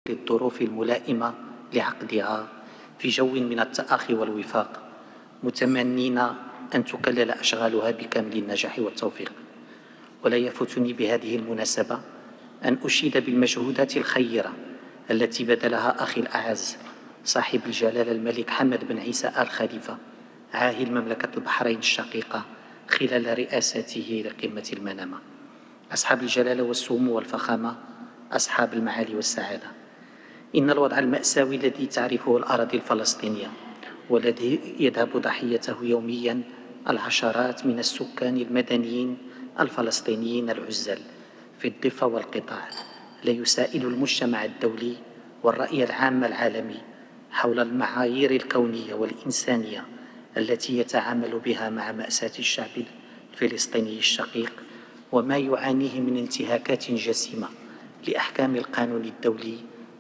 للظروف الملائمة لعقدها في جو من التآخي والوفاق، متمنين أن تكلل أشغالها بكامل النجاح والتوفيق. ولا يفوتني بهذه المناسبة أن أشيد بالمجهودات الخيرة التي بذلها أخي الأعز صاحب الجلالة الملك حمد بن عيسى آل خليفة عاهل مملكة البحرين الشقيقة خلال رئاسته لقمة المنامة. أصحاب الجلالة والسمو والفخامة، أصحاب المعالي والسعادة، إن الوضع المأساوي الذي تعرفه الأراضي الفلسطينية والذي يذهب ضحيته يوميا العشرات من السكان المدنيين الفلسطينيين العزل في الضفة والقطاع لا يسائل المجتمع الدولي والرأي العام العالمي حول المعايير الكونية والإنسانية التي يتعامل بها مع مأساة الشعب الفلسطيني الشقيق وما يعانيه من انتهاكات جسيمة لأحكام القانون الدولي